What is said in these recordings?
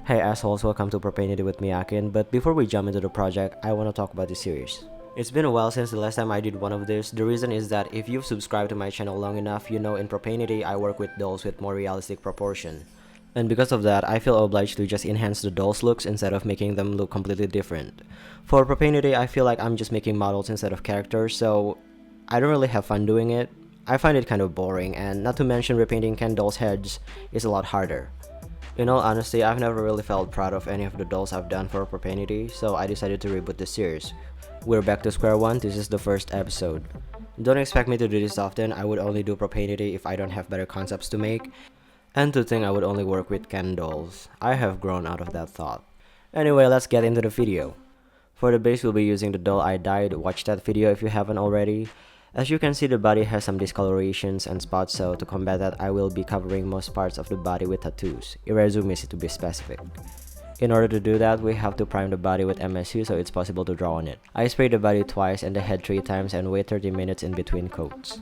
Hey assholes, welcome to PROPAINTNITY with me Akin, but before we jump into the project, I want to talk about this series. It's been a while since the last time I did one of this. The reason is that if you've subscribed to my channel long enough, you know in PROPAINTNITY I work with dolls with more realistic proportion. And because of that, I feel obliged to just enhance the dolls' looks instead of making them look completely different. For PROPAINTNITY, I feel like I'm just making models instead of characters, so I don't really have fun doing it. I find it kind of boring, and not to mention repainting Ken dolls' heads is a lot harder. In all honesty, I've never really felt proud of any of the dolls I've done for PROPAINTNITY, so I decided to reboot the series. We're back to square one, this is the first episode. Don't expect me to do this often, I would only do PROPAINTNITY if I don't have better concepts to make, and to think I would only work with Ken dolls. I have grown out of that thought. Anyway, let's get into the video. For the base, we'll be using the doll I dyed. Watch that video if you haven't already. As you can see, the body has some discolorations and spots, so to combat that, I will be covering most parts of the body with tattoos, irazumis to be specific. In order to do that, we have to prime the body with MSU so it's possible to draw on it. I sprayed the body twice and the head 3 times and wait 30 minutes in between coats.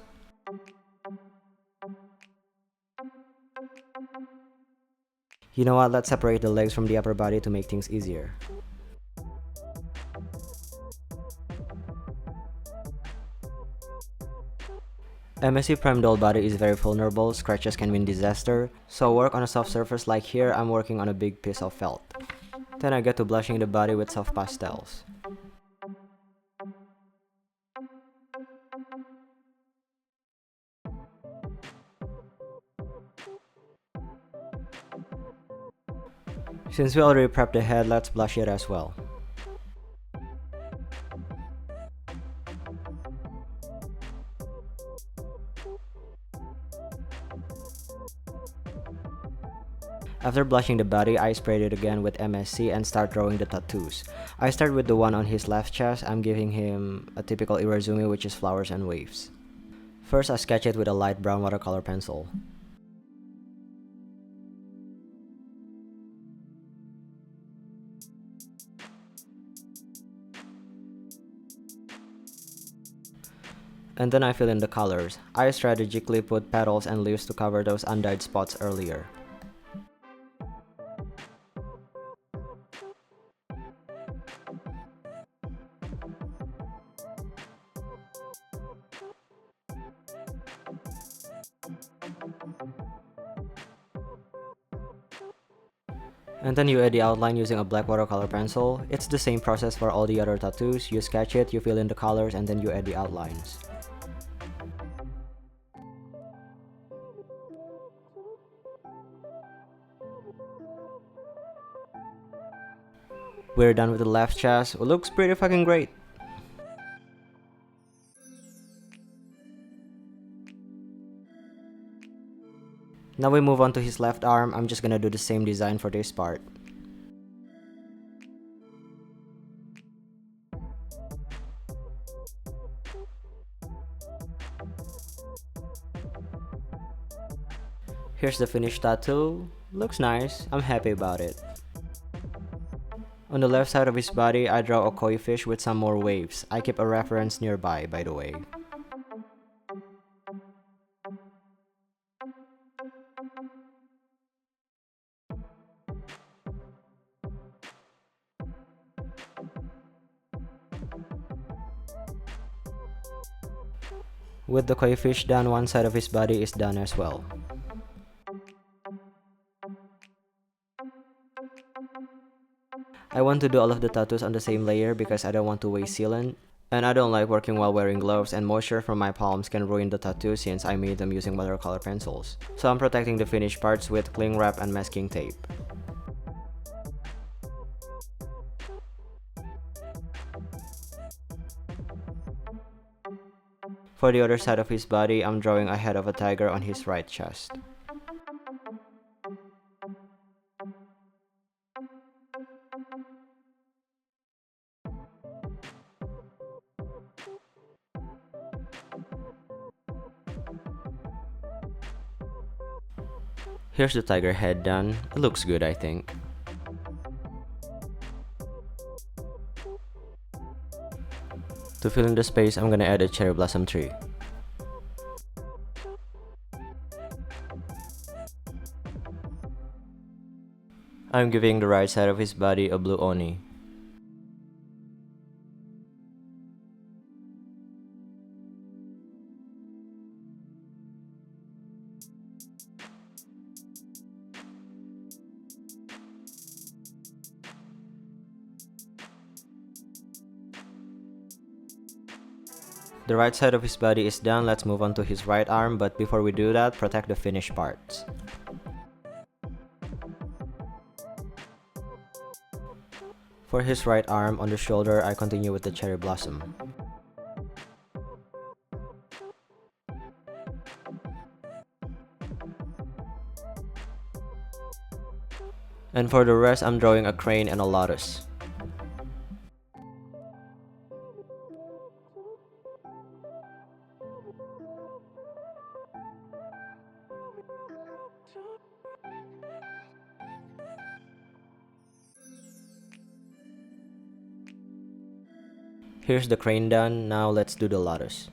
You know what, let's separate the legs from the upper body to make things easier. MSC Prime doll body is very vulnerable, scratches can mean disaster, so work on a soft surface like here. I'm working on a big piece of felt. Then I get to blushing the body with soft pastels. Since we already prepped the head, let's blush it as well. After blushing the body, I sprayed it again with MSC and start drawing the tattoos. I start with the one on his left chest. I'm giving him a typical irazumi, which is flowers and waves. First, I sketch it with a light brown watercolor pencil. And then I fill in the colors. I strategically put petals and leaves to cover those undyed spots earlier. And then you add the outline using a black watercolor pencil. It's the same process for all the other tattoos. You sketch it, you fill in the colors, and then you add the outlines. We're done with the left chest. It looks pretty fucking great. Now we move on to his left arm. I'm just gonna do the same design for this part. Here's the finished tattoo. Looks nice. I'm happy about it. On the left side of his body, I draw a koi fish with some more waves. I keep a reference nearby, by the way. With the koi fish done, one side of his body is done as well. I want to do all of the tattoos on the same layer because I don't want to waste sealant. And I don't like working while wearing gloves, and moisture from my palms can ruin the tattoo since I made them using watercolor pencils. So I'm protecting the finished parts with cling wrap and masking tape. For the other side of his body, I'm drawing a head of a tiger on his right chest. Here's the tiger head done. It looks good, I think. To fill in the space, I'm gonna add a cherry blossom tree. I'm giving the right side of his body a blue oni. The right side of his body is done, let's move on to his right arm, but before we do that, protect the finished parts. For his right arm, on the shoulder, I continue with the cherry blossom. And for the rest, I'm drawing a crane and a lotus. Here's the crane done, now let's do the lotus.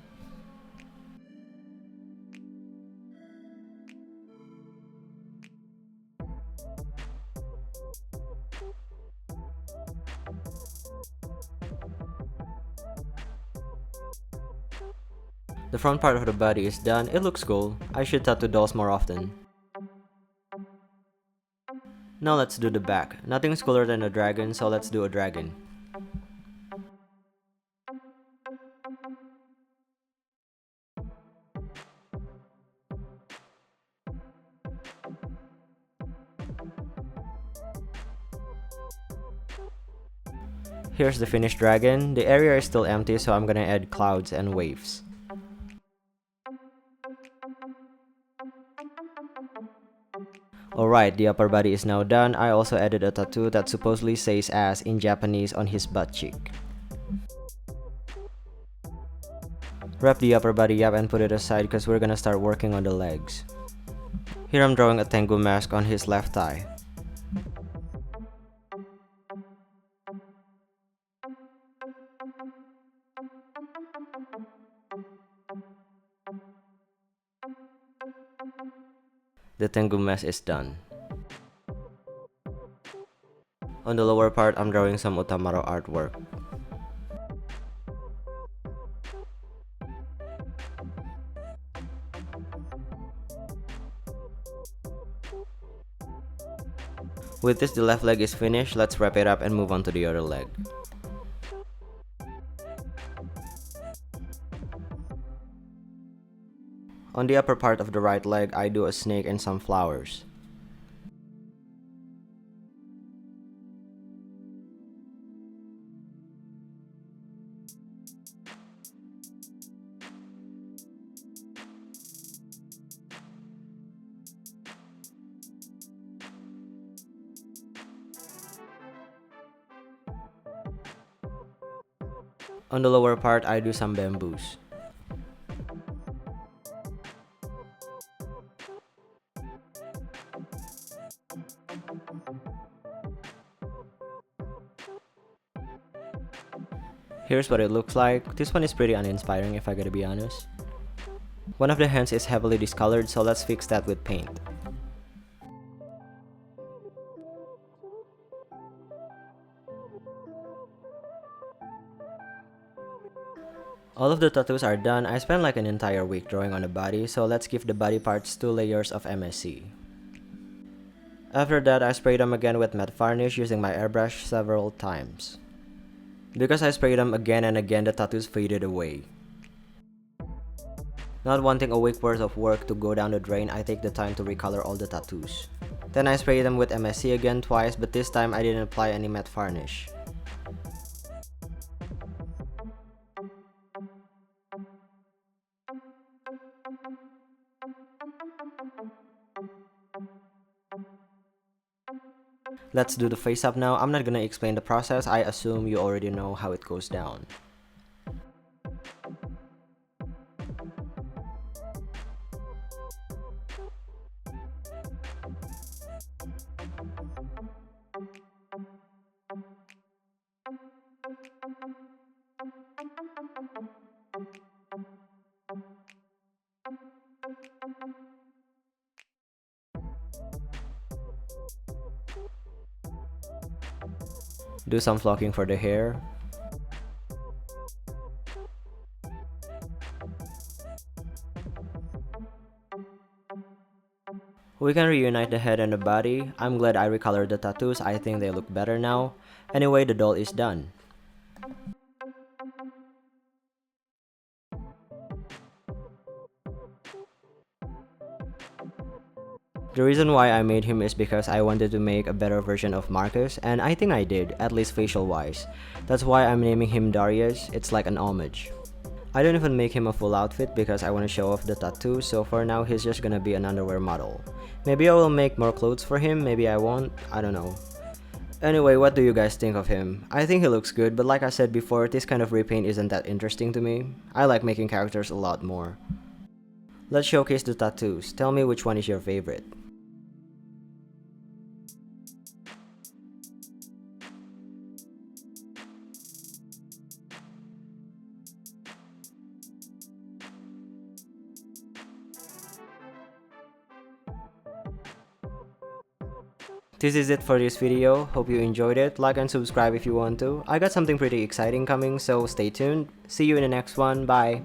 The front part of the body is done, it looks cool. I should tattoo dolls more often. Now let's do the back. Nothing's cooler than a dragon, so let's do a dragon. Here's the finished dragon. The area is still empty, so I'm gonna add clouds and waves. Alright, the upper body is now done. I also added a tattoo that supposedly says ass in Japanese on his butt cheek. Wrap the upper body up and put it aside because we're gonna start working on the legs. Here I'm drawing a Tengu mask on his left thigh. The Tengu mask is done. On the lower part, I'm drawing some Utamaro artwork. With this, the left leg is finished. Let's wrap it up and move on to the other leg. On the upper part of the right leg, I do a snake and some flowers. On the lower part, I do some bamboos. Here's what it looks like. This one is pretty uninspiring if I gotta be honest. One of the hands is heavily discolored, so let's fix that with paint. All of the tattoos are done. I spent like an entire week drawing on the body, so let's give the body parts 2 layers of MSC. After that, I sprayed them again with matte varnish using my airbrush several times. Because I sprayed them again and again, the tattoos faded away. Not wanting a week worth of work to go down the drain, I take the time to recolor all the tattoos. Then I spray them with MSC again twice, but this time I didn't apply any matte varnish. Let's do the face up now. I'm not gonna explain the process, I assume you already know how it goes down. Do some flocking for the hair. We can reunite the head and the body. I'm glad I recolored the tattoos, I think they look better now. Anyway, the doll is done. The reason why I made him is because I wanted to make a better version of Marcus, and I think I did, at least facial wise. That's why I'm naming him Darius, it's like an homage. I don't even make him a full outfit because I want to show off the tattoo, so for now he's just gonna be an underwear model. Maybe I will make more clothes for him, maybe I won't, I don't know. Anyway, what do you guys think of him? I think he looks good, but like I said before, this kind of repaint isn't that interesting to me. I like making characters a lot more. Let's showcase the tattoos, tell me which one is your favorite. This is it for this video, hope you enjoyed it, like and subscribe if you want to. I got something pretty exciting coming, so stay tuned. See you in the next one, bye!